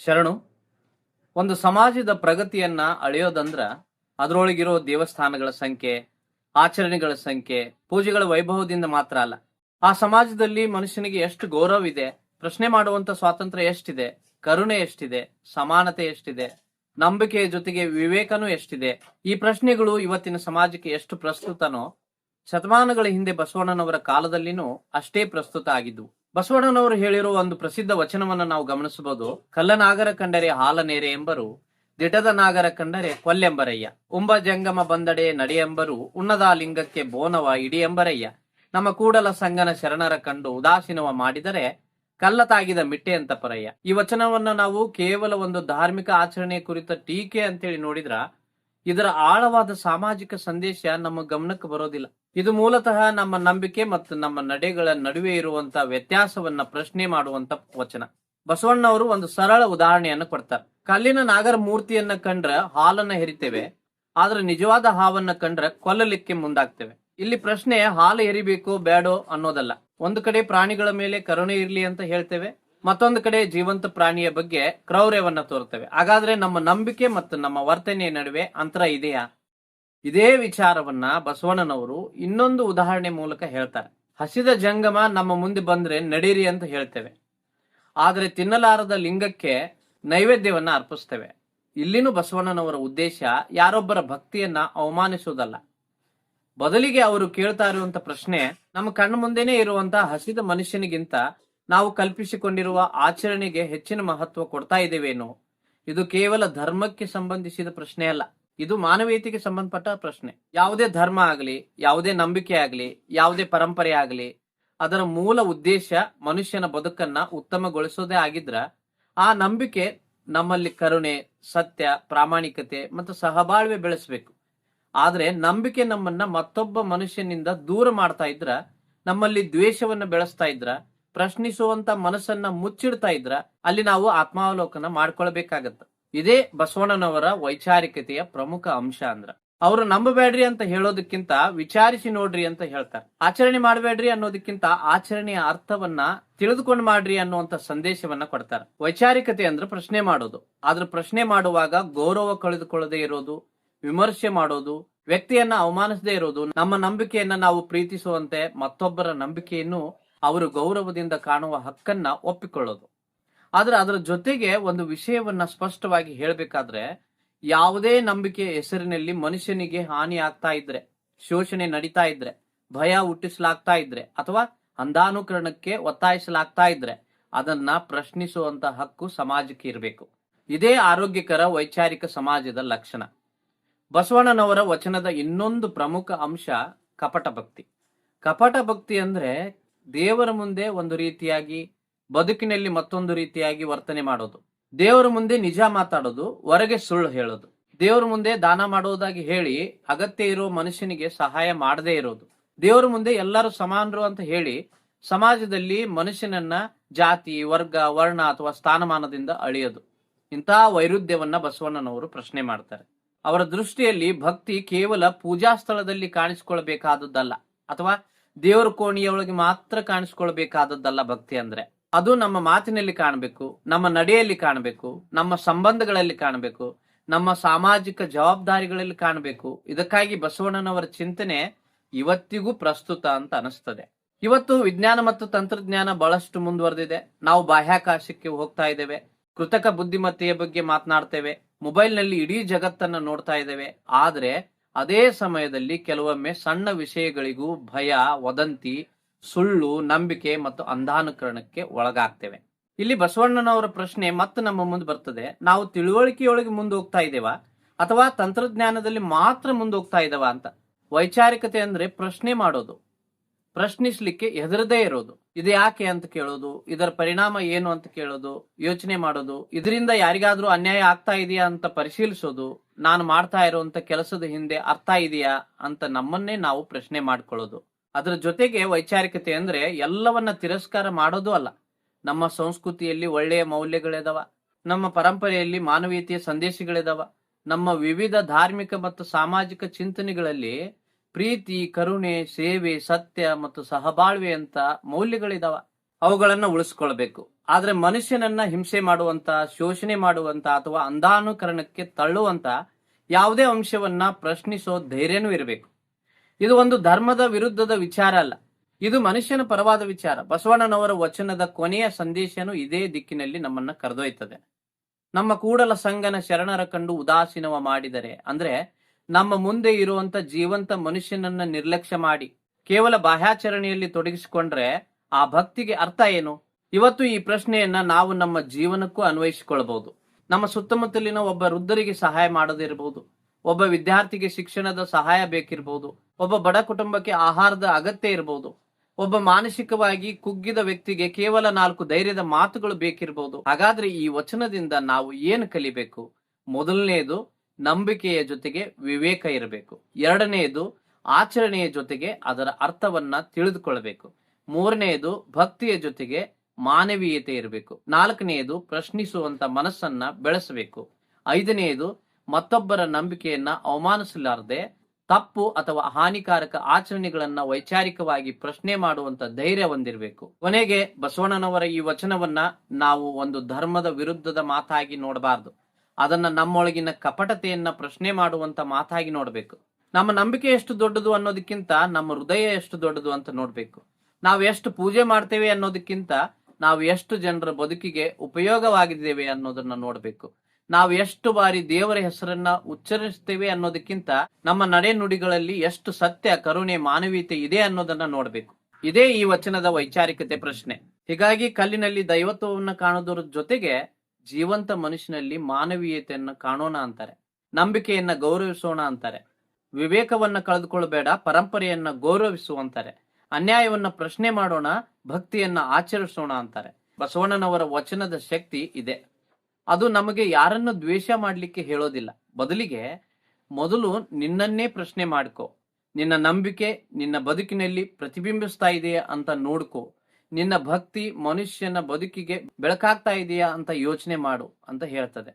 ಶರಣು. ಒಂದು ಸಮಾಜದ ಪ್ರಗತಿಯನ್ನ ಅಳೆಯೋದಂದ್ರ ಅದರೊಳಗಿರೋ ದೇವಸ್ಥಾನಗಳ ಸಂಖ್ಯೆ, ಆಚರಣೆಗಳ ಸಂಖ್ಯೆ, ಪೂಜೆಗಳ ವೈಭವದಿಂದ ಮಾತ್ರ ಅಲ್ಲ. ಆ ಸಮಾಜದಲ್ಲಿ ಮನುಷ್ಯನಿಗೆ ಎಷ್ಟು ಗೌರವ ಇದೆ, ಪ್ರಶ್ನೆ ಮಾಡುವಂತ ಸ್ವಾತಂತ್ರ್ಯ ಎಷ್ಟಿದೆ, ಕರುಣೆ ಎಷ್ಟಿದೆ, ಸಮಾನತೆ ಎಷ್ಟಿದೆ, ನಂಬಿಕೆಯ ಜೊತೆಗೆ ವಿವೇಕನೂ ಎಷ್ಟಿದೆ. ಈ ಪ್ರಶ್ನೆಗಳು ಇವತ್ತಿನ ಸಮಾಜಕ್ಕೆ ಎಷ್ಟು ಪ್ರಸ್ತುತನೋ ಶತಮಾನಗಳ ಹಿಂದೆ ಬಸವಣ್ಣನವರ ಕಾಲದಲ್ಲಿನೂ ಅಷ್ಟೇ ಪ್ರಸ್ತುತ ಆಗಿದ್ವು. ಬಸವಣ್ಣನವರು ಹೇಳಿರುವ ಒಂದು ಪ್ರಸಿದ್ಧ ವಚನವನ್ನು ನಾವು ಗಮನಿಸಬಹುದು. ಕಲ್ಲನಾಗರ ಕಂಡರೆ ಹಾಲನೇರೆ ಎಂಬರು, ದಿಟದ ನಾಗರ ಕಂಡರೆ ಕೊಲ್ಲೆಂಬರಯ್ಯ. ಉಂಬ ಜಂಗಮ ಬಂದಡೆ ನಡೆಯೆಂಬರು, ಉನ್ನದ ಲಿಂಗಕ್ಕೆ ಬೋನವ ಇಡಿ ಎಂಬರಯ್ಯ. ನಮ್ಮ ಕೂಡಲ ಸಂಗನ ಶರಣರ ಕಂಡು ಉದಾಸೀನವ ಮಾಡಿದರೆ ಕಲ್ಲ ತಾಗಿದ ಮಿಟ್ಟೆ ಅಂತ ಪರಯ್ಯ. ಈ ವಚನವನ್ನ ನಾವು ಕೇವಲ ಒಂದು ಧಾರ್ಮಿಕ ಆಚರಣೆ ಕುರಿತ ಟೀಕೆ ಅಂತೇಳಿ ನೋಡಿದ್ರ ಇದರ ಆಳವಾದ ಸಾಮಾಜಿಕ ಸಂದೇಶ ನಮ್ಮ ಗಮನಕ್ಕೆ ಬರೋದಿಲ್ಲ. ಇದು ಮೂಲತಃ ನಮ್ಮ ನಂಬಿಕೆ ಮತ್ತು ನಮ್ಮ ನಡೆಗಳ ನಡುವೆ ಇರುವಂತಹ ವ್ಯತ್ಯಾಸವನ್ನ ಪ್ರಶ್ನೆ ಮಾಡುವಂತ ವಚನ. ಬಸವಣ್ಣವರು ಒಂದು ಸರಳ ಉದಾಹರಣೆಯನ್ನು ಕೊಡ್ತಾರೆ. ಕಲ್ಲಿನ ನಾಗರ ಮೂರ್ತಿಯನ್ನ ಕಂಡ್ರ ಹಾಲನ್ನ ಹೆರಿತೇವೆ, ಆದ್ರೆ ನಿಜವಾದ ಹಾವನ್ನ ಕಂಡ್ರ ಕೊಲ್ಲಲಿಕ್ಕೆ ಮುಂದಾಗ್ತೇವೆ. ಇಲ್ಲಿ ಪ್ರಶ್ನೆ ಹಾಲು ಎರಿಬೇಕು ಬೇಡೋ ಅನ್ನೋದಲ್ಲ. ಒಂದು ಕಡೆ ಪ್ರಾಣಿಗಳ ಮೇಲೆ ಕರುಣೆ ಇರ್ಲಿ ಅಂತ ಹೇಳ್ತೇವೆ, ಮತ್ತೊಂದು ಕಡೆ ಜೀವಂತ ಪ್ರಾಣಿಯ ಬಗ್ಗೆ ಕ್ರೌರ್ಯವನ್ನ ತೋರ್ತೇವೆ. ಹಾಗಾದ್ರೆ ನಮ್ಮ ನಂಬಿಕೆ ಮತ್ತು ನಮ್ಮ ವರ್ತನೆಯ ನಡುವೆ ಅಂತರ ಇದೆಯಾ? ಇದೇ ವಿಚಾರವನ್ನ ಬಸವಣ್ಣನವರು ಇನ್ನೊಂದು ಉದಾಹರಣೆ ಮೂಲಕ ಹೇಳ್ತಾರೆ. ಹಸಿದ ಜಂಗಮ ನಮ್ಮ ಮುಂದೆ ಬಂದ್ರೆ ನಡೀರಿ ಅಂತ ಹೇಳ್ತೇವೆ, ಆದ್ರೆ ತಿನ್ನಲಾರದ ಲಿಂಗಕ್ಕೆ ನೈವೇದ್ಯವನ್ನ ಅರ್ಪಿಸ್ತೇವೆ. ಇಲ್ಲಿನೂ ಬಸವಣ್ಣನವರ ಉದ್ದೇಶ ಯಾರೊಬ್ಬರ ಭಕ್ತಿಯನ್ನ ಅವಮಾನಿಸುವುದಲ್ಲ. ಬದಲಿಗೆ ಅವರು ಕೇಳ್ತಾ ಇರುವಂತ ಪ್ರಶ್ನೆ, ನಮ್ಮ ಕಣ್ಣು ಮುಂದೆನೆ ಇರುವಂತಹ ಹಸಿದ ಮನುಷ್ಯನಿಗಿಂತ ನಾವು ಕಲ್ಪಿಸಿಕೊಂಡಿರುವ ಆಚರಣೆಗೆ ಹೆಚ್ಚಿನ ಮಹತ್ವ ಕೊಡ್ತಾ ಇದ್ದೇವೇನೋ? ಇದು ಕೇವಲ ಧರ್ಮಕ್ಕೆ ಸಂಬಂಧಿಸಿದ ಪ್ರಶ್ನೆ ಅಲ್ಲ, ಇದು ಮಾನವೀಯತೆಗೆ ಸಂಬಂಧಪಟ್ಟ ಪ್ರಶ್ನೆ. ಯಾವುದೇ ಧರ್ಮ ಆಗಲಿ, ಯಾವುದೇ ನಂಬಿಕೆ ಆಗಲಿ, ಯಾವುದೇ ಪರಂಪರೆ ಆಗಲಿ, ಅದರ ಮೂಲ ಉದ್ದೇಶ ಮನುಷ್ಯನ ಬದುಕನ್ನ ಉತ್ತಮಗೊಳಿಸೋದೇ ಆಗಿದ್ರ ಆ ನಂಬಿಕೆ ನಮ್ಮಲ್ಲಿ ಕರುಣೆ, ಸತ್ಯ, ಪ್ರಾಮಾಣಿಕತೆ ಮತ್ತು ಸಹಬಾಳ್ವೆ ಬೆಳೆಸಬೇಕು. ಆದ್ರೆ ನಂಬಿಕೆ ನಮ್ಮನ್ನ ಮತ್ತೊಬ್ಬ ಮನುಷ್ಯನಿಂದ ದೂರ ಮಾಡ್ತಾ ಇದ್ರ, ನಮ್ಮಲ್ಲಿ ದ್ವೇಷವನ್ನ ಬೆಳೆಸ್ತಾ ಇದ್ರ, ಪ್ರಶ್ನಿಸುವಂತ ಮನಸ್ಸನ್ನ ಮುಚ್ಚಿಡ್ತಾ ಇದ್ರ, ಅಲ್ಲಿ ನಾವು ಆತ್ಮಾವಲೋಕನ ಮಾಡ್ಕೊಳ್ಬೇಕಾಗತ್ತ. ಇದೇ ಬಸವಣ್ಣನವರ ವೈಚಾರಿಕತೆಯ ಪ್ರಮುಖ ಅಂಶ. ಅಂದ್ರ ಅವರು ನಂಬಬೇಡ್ರಿ ಅಂತ ಹೇಳೋದಕ್ಕಿಂತ ವಿಚಾರಿಸಿ ನೋಡ್ರಿ ಅಂತ ಹೇಳ್ತಾರೆ. ಆಚರಣೆ ಮಾಡಬೇಡ್ರಿ ಅನ್ನೋದಕ್ಕಿಂತ ಆಚರಣೆಯ ಅರ್ಥವನ್ನ ತಿಳಿದುಕೊಂಡು ಮಾಡ್ರಿ ಅನ್ನುವಂತ ಸಂದೇಶವನ್ನ ಕೊಡ್ತಾರೆ. ವೈಚಾರಿಕತೆ ಅಂದ್ರೆ ಪ್ರಶ್ನೆ ಮಾಡೋದು. ಆದ್ರೆ ಪ್ರಶ್ನೆ ಮಾಡುವಾಗ ಗೌರವ ಕಳೆದುಕೊಳ್ಳದೆ ಇರೋದು, ವಿಮರ್ಶೆ ಮಾಡೋದು, ವ್ಯಕ್ತಿಯನ್ನ ಅವಮಾನಿಸದೇ ಇರೋದು, ನಮ್ಮ ನಂಬಿಕೆಯನ್ನ ನಾವು ಪ್ರೀತಿಸುವಂತೆ ಮತ್ತೊಬ್ಬರ ನಂಬಿಕೆಯನ್ನು ಅವರು ಗೌರವದಿಂದ ಕಾಣುವ ಹಕ್ಕನ್ನ ಒಪ್ಪಿಕೊಳ್ಳೋದು. ಆದ್ರೆ ಅದರ ಜೊತೆಗೆ ಒಂದು ವಿಷಯವನ್ನ ಸ್ಪಷ್ಟವಾಗಿ ಹೇಳಬೇಕಾದ್ರೆ, ಯಾವುದೇ ನಂಬಿಕೆಯ ಹೆಸರಿನಲ್ಲಿ ಮನುಷ್ಯನಿಗೆ ಹಾನಿ ಆಗ್ತಾ ಇದ್ರೆ, ಶೋಷಣೆ ನಡೀತಾ ಇದ್ರೆ, ಭಯ ಹುಟ್ಟಿಸಲಾಗ್ತಾ ಇದ್ರೆ, ಅಥವಾ ಅಂಧಾನುಕರಣಕ್ಕೆ ಒತ್ತಾಯಿಸಲಾಗ್ತಾ ಇದ್ರೆ ಅದನ್ನ ಪ್ರಶ್ನಿಸುವಂತ ಹಕ್ಕು ಸಮಾಜಕ್ಕೆ ಇರಬೇಕು. ಇದೇ ಆರೋಗ್ಯಕರ ವೈಚಾರಿಕ ಸಮಾಜದ ಲಕ್ಷಣ. ಬಸವಣ್ಣನವರ ವಚನದ ಇನ್ನೊಂದು ಪ್ರಮುಖ ಅಂಶ ಕಪಟ ಭಕ್ತಿ. ಕಪಟ ಭಕ್ತಿ ಅಂದ್ರೆ ದೇವರ ಮುಂದೆ ಒಂದು ರೀತಿಯಾಗಿ, ಬದುಕಿನಲ್ಲಿ ಮತ್ತೊಂದು ರೀತಿಯಾಗಿ ವರ್ತನೆ ಮಾಡೋದು. ದೇವರ ಮುಂದೆ ನಿಜ ಮಾತಾಡೋದು, ಹೊರಗೆ ಸುಳ್ಳು ಹೇಳೋದು. ದೇವರ ಮುಂದೆ ದಾನ ಮಾಡೋದಾಗಿ ಹೇಳಿ ಅಗತ್ಯ ಇರೋ ಮನುಷ್ಯನಿಗೆ ಸಹಾಯ ಮಾಡದೇ ಇರೋದು. ದೇವರ ಮುಂದೆ ಎಲ್ಲರೂ ಸಮಾನರು ಅಂತ ಹೇಳಿ ಸಮಾಜದಲ್ಲಿ ಮನುಷ್ಯನನ್ನ ಜಾತಿ, ವರ್ಗ, ವರ್ಣ ಅಥವಾ ಸ್ಥಾನಮಾನದಿಂದ ಅಳಿಯೋದು. ಇಂತಹ ವೈರುಧ್ಯವನ್ನ ಬಸವಣ್ಣನವರು ಪ್ರಶ್ನೆ ಮಾಡ್ತಾರೆ. ಅವರ ದೃಷ್ಟಿಯಲ್ಲಿ ಭಕ್ತಿ ಕೇವಲ ಪೂಜಾ ಸ್ಥಳದಲ್ಲಿ ಕಾಣಿಸಿಕೊಳ್ಬೇಕಾದದ್ದಲ್ಲ, ಅಥವಾ ದೇವರ ಕೋಣೆಯೊಳಗೆ ಮಾತ್ರ ಕಾಣಿಸ್ಕೊಳ್ಬೇಕಾದದ್ದಲ್ಲ. ಭಕ್ತಿ ಅಂದ್ರೆ ಅದು ನಮ್ಮ ಮಾತಿನಲ್ಲಿ ಕಾಣಬೇಕು, ನಮ್ಮ ನಡೆಯಲ್ಲಿ ಕಾಣಬೇಕು, ನಮ್ಮ ಸಂಬಂಧಗಳಲ್ಲಿ ಕಾಣಬೇಕು, ನಮ್ಮ ಸಾಮಾಜಿಕ ಜವಾಬ್ದಾರಿಗಳಲ್ಲಿ ಕಾಣಬೇಕು. ಇದಕ್ಕಾಗಿ ಬಸವಣ್ಣನವರ ಚಿಂತನೆ ಇವತ್ತಿಗೂ ಪ್ರಸ್ತುತ ಅಂತ ಅನಿಸ್ತದೆ. ಇವತ್ತು ವಿಜ್ಞಾನ ಮತ್ತು ತಂತ್ರಜ್ಞಾನ ಬಹಳಷ್ಟು ಮುಂದುವರೆದಿದೆ. ನಾವು ಬಾಹ್ಯಾಕಾಶಕ್ಕೆ ಹೋಗ್ತಾ ಇದ್ದೇವೆ, ಕೃತಕ ಬುದ್ಧಿಮತ್ತೆಯ ಬಗ್ಗೆ ಮಾತನಾಡ್ತೇವೆ, ಮೊಬೈಲ್ ನಲ್ಲಿ ಇಡೀ ಜಗತ್ತನ್ನ ನೋಡ್ತಾ ಇದ್ದೇವೆ. ಆದ್ರೆ ಅದೇ ಸಮಯದಲ್ಲಿ ಕೆಲವೊಮ್ಮೆ ಸಣ್ಣ ವಿಷಯಗಳಿಗೂ ಭಯ, ವದಂತಿ, ಸುಳ್ಳು, ನಂಬಿಕೆ ಮತ್ತು ಅಂಧಾನುಕರಣಕ್ಕೆ ಒಳಗಾಗ್ತೇವೆ. ಇಲ್ಲಿ ಬಸವಣ್ಣನವರ ಪ್ರಶ್ನೆ ಮತ್ತೆ ನಮ್ಮ ಮುಂದೆ ಬರ್ತದೆ, ನಾವು ತಿಳುವಳಿಕೆಯೊಳಗೆ ಮುಂದೆ ಹೋಗ್ತಾ ಇದ್ದೇವಾ ಅಥವಾ ತಂತ್ರಜ್ಞಾನದಲ್ಲಿ ಮಾತ್ರ ಮುಂದೆ ಹೋಗ್ತಾ ಇದ್ದೇವಾ ಅಂತ. ವೈಚಾರಿಕತೆ ಅಂದ್ರೆ ಪ್ರಶ್ನೆ ಮಾಡೋದು, ಪ್ರಶ್ನಿಸ್ಲಿಕ್ಕೆ ಹೆದರದೇ ಇರೋದು. ಇದು ಯಾಕೆ ಅಂತ ಕೇಳೋದು, ಇದರ ಪರಿಣಾಮ ಏನು ಅಂತ ಕೇಳೋದು, ಯೋಚನೆ ಮಾಡೋದು, ಇದರಿಂದ ಯಾರಿಗಾದ್ರೂ ಅನ್ಯಾಯ ಆಗ್ತಾ ಇದೆಯಾ ಅಂತ ಪರಿಶೀಲಿಸೋದು, ನಾನು ಮಾಡ್ತಾ ಇರುವಂತ ಕೆಲಸದ ಹಿಂದೆ ಅರ್ಥ ಇದೆಯಾ ಅಂತ ನಮ್ಮನ್ನೇ ನಾವು ಪ್ರಶ್ನೆ ಮಾಡ್ಕೊಳ್ಳೋದು. ಅದರ ಜೊತೆಗೆ ವೈಚಾರಿಕತೆ ಅಂದ್ರೆ ಎಲ್ಲವನ್ನ ತಿರಸ್ಕಾರ ಮಾಡೋದು ಅಲ್ಲ. ನಮ್ಮ ಸಂಸ್ಕೃತಿಯಲ್ಲಿ ಒಳ್ಳೆಯ ಮೌಲ್ಯಗಳಿದಾವ, ನಮ್ಮ ಪರಂಪರೆಯಲ್ಲಿ ಮಾನವೀಯತೆಯ ಸಂದೇಶಗಳಿದಾವ, ನಮ್ಮ ವಿವಿಧ ಧಾರ್ಮಿಕ ಮತ್ತು ಸಾಮಾಜಿಕ ಚಿಂತನೆಗಳಲ್ಲಿ ಪ್ರೀತಿ, ಕರುಣೆ, ಸೇವೆ, ಸತ್ಯ ಮತ್ತು ಸಹಬಾಳ್ವೆ ಅಂತ ಮೌಲ್ಯಗಳಿದಾವ. ಅವುಗಳನ್ನ ಉಳಿಸ್ಕೊಳ್ಬೇಕು. ಆದ್ರೆ ಮನುಷ್ಯನನ್ನ ಹಿಂಸೆ ಮಾಡುವಂತ, ಶೋಷಣೆ ಮಾಡುವಂತ ಅಥವಾ ಅಂಧಾನುಕರಣಕ್ಕೆ ತಳ್ಳುವಂತ ಯಾವುದೇ ಅಂಶವನ್ನ ಪ್ರಶ್ನಿಸೋ ಧೈರ್ಯನೂ ಇರಬೇಕು. ಇದು ಒಂದು ಧರ್ಮದ ವಿರುದ್ಧದ ವಿಚಾರ ಅಲ್ಲ, ಇದು ಮನುಷ್ಯನ ಪರವಾದ ವಿಚಾರ. ಬಸವಣ್ಣನವರ ವಚನದ ಕೊನೆಯ ಸಂದೇಶನೂ ಇದೇ ದಿಕ್ಕಿನಲ್ಲಿ ನಮ್ಮನ್ನ ಕರೆದೊಯ್ತದೆ. ನಮ್ಮ ಕೂಡಲ ಸಂಗನ ಶರಣರ ಕಂಡು ಉದಾಸೀನವ ಮಾಡಿದರೆ, ಅಂದ್ರೆ ನಮ್ಮ ಮುಂದೆ ಇರುವಂತ ಜೀವಂತ ಮನುಷ್ಯನನ್ನ ನಿರ್ಲಕ್ಷ್ಯ ಮಾಡಿ ಕೇವಲ ಬಾಹ್ಯಾಚರಣೆಯಲ್ಲಿ ತೊಡಗಿಸಿಕೊಂಡ್ರೆ ಆ ಭಕ್ತಿಗೆ ಅರ್ಥ ಏನು? ಇವತ್ತು ಈ ಪ್ರಶ್ನೆಯನ್ನ ನಾವು ನಮ್ಮ ಜೀವನಕ್ಕೂ ಅನ್ವಯಿಸಿಕೊಳ್ಬಹುದು. ನಮ್ಮ ಸುತ್ತಮುತ್ತಲಿನ ಒಬ್ಬ ವೃದ್ಧರಿಗೆ ಸಹಾಯ ಮಾಡೋದಿರಬಹುದು, ಒಬ್ಬ ವಿದ್ಯಾರ್ಥಿಗೆ ಶಿಕ್ಷಣದ ಸಹಾಯ ಬೇಕಿರಬಹುದು, ಒಬ್ಬ ಬಡ ಕುಟುಂಬಕ್ಕೆ ಆಹಾರದ ಅಗತ್ಯ ಇರಬಹುದು, ಒಬ್ಬ ಮಾನಸಿಕವಾಗಿ ಕುಗ್ಗಿದ ವ್ಯಕ್ತಿಗೆ ಕೇವಲ 4 ಧೈರ್ಯದ ಮಾತುಗಳು ಬೇಕಿರಬಹುದು. ಹಾಗಾದ್ರೆ ಈ ವಚನದಿಂದ ನಾವು ಏನು ಕಲಿಬೇಕು? ಮೊದಲನೆಯದು, ನಂಬಿಕೆಯ ಜೊತೆಗೆ ವಿವೇಕ ಇರಬೇಕು. ಎರಡನೆಯದು, ಆಚರಣೆಯ ಜೊತೆಗೆ ಅದರ ಅರ್ಥವನ್ನ ತಿಳಿದುಕೊಳ್ಳಬೇಕು. ಮೂರನೆಯದು, ಭಕ್ತಿಯ ಜೊತೆಗೆ ಮಾನವೀಯತೆ ಇರಬೇಕು. ನಾಲ್ಕನೆಯದು, ಪ್ರಶ್ನಿಸುವಂತ ಮನಸ್ಸನ್ನ ಬೆಳೆಸಬೇಕು. ಐದನೆಯದು, ಮತ್ತೊಬ್ಬರ ನಂಬಿಕೆಯನ್ನ ಅವಮಾನಿಸಲಾರದೆ ತಪ್ಪು ಅಥವಾ ಹಾನಿಕಾರಕ ಆಚರಣೆಗಳನ್ನ ವೈಚಾರಿಕವಾಗಿ ಪ್ರಶ್ನೆ ಮಾಡುವಂತ ಧೈರ್ಯ ಹೊಂದಿರಬೇಕು. ಕೊನೆಗೆ ಬಸವಣ್ಣನವರ ಈ ವಚನವನ್ನ ನಾವು ಒಂದು ಧರ್ಮದ ವಿರುದ್ಧದ ಮಾತಾಗಿ ನೋಡಬಾರದು. ಅದನ್ನ ನಮ್ಮೊಳಗಿನ ಕಪಟತೆಯನ್ನ ಪ್ರಶ್ನೆ ಮಾಡುವಂತ ಮಾತಾಗಿ ನೋಡ್ಬೇಕು. ನಮ್ಮ ನಂಬಿಕೆ ಎಷ್ಟು ದೊಡ್ಡದು ಅನ್ನೋದಕ್ಕಿಂತ ನಮ್ಮ ಹೃದಯ ಎಷ್ಟು ದೊಡ್ಡದು ಅಂತ ನೋಡ್ಬೇಕು. ನಾವು ಎಷ್ಟು ಪೂಜೆ ಮಾಡ್ತೇವೆ ಅನ್ನೋದಕ್ಕಿಂತ ನಾವು ಎಷ್ಟು ಜನರ ಬದುಕಿಗೆ ಉಪಯೋಗವಾಗಿದ್ದೇವೆ ಅನ್ನೋದನ್ನ ನೋಡ್ಬೇಕು. ನಾವು ಎಷ್ಟು ಬಾರಿ ದೇವರ ಹೆಸರನ್ನ ಉಚ್ಚರಿಸ್ತೇವೆ ಅನ್ನೋದಕ್ಕಿಂತ ನಮ್ಮ ನಡೆ ನುಡಿಗಳಲ್ಲಿ ಎಷ್ಟು ಸತ್ಯ, ಕರುಣೆ, ಮಾನವೀಯತೆ ಇದೆ ಅನ್ನೋದನ್ನ ನೋಡ್ಬೇಕು. ಇದೇ ಈ ವಚನದ ವೈಚಾರಿಕತೆ ಪ್ರಶ್ನೆ. ಹೀಗಾಗಿ ಕಲ್ಲಿನಲ್ಲಿ ದೈವತ್ವವನ್ನ ಕಾಣೋದ್ರ ಜೊತೆಗೆ ಜೀವಂತ ಮನುಷ್ಯನಲ್ಲಿ ಮಾನವೀಯತೆಯನ್ನ ಕಾಣೋಣ ಅಂತಾರೆ. ನಂಬಿಕೆಯನ್ನ ಗೌರವಿಸೋಣ ಅಂತಾರೆ. ವಿವೇಕವನ್ನ ಕಳೆದುಕೊಳ್ಳಬೇಡ, ಪರಂಪರೆಯನ್ನ ಗೌರವಿಸು ಅಂತಾರೆ. ಅನ್ಯಾಯವನ್ನ ಪ್ರಶ್ನೆ ಮಾಡೋಣ, ಭಕ್ತಿಯನ್ನ ಆಚರಿಸೋಣ ಅಂತಾರೆ. ಬಸವಣ್ಣನವರ ವಚನದ ಶಕ್ತಿ ಇದೆ. ಅದು ನಮಗೆ ಯಾರನ್ನು ದ್ವೇಷ ಮಾಡ್ಲಿಕ್ಕೆ ಹೇಳೋದಿಲ್ಲ. ಬದಲಿಗೆ ಮೊದಲು ನಿನ್ನನ್ನೇ ಪ್ರಶ್ನೆ ಮಾಡ್ಕೋ. ನಿನ್ನ ನಂಬಿಕೆ ನಿನ್ನ ಬದುಕಿನಲ್ಲಿ ಪ್ರತಿಬಿಂಬಿಸ್ತಾ ಇದೆಯಾ ಅಂತ ನೋಡ್ಕೋ. ನಿನ್ನ ಭಕ್ತಿ ಮನುಷ್ಯನ ಬದುಕಿಗೆ ಬೆಳಕಾಗ್ತಾ ಇದೆಯಾ ಅಂತ ಯೋಚನೆ ಮಾಡು ಅಂತ ಹೇಳ್ತದೆ.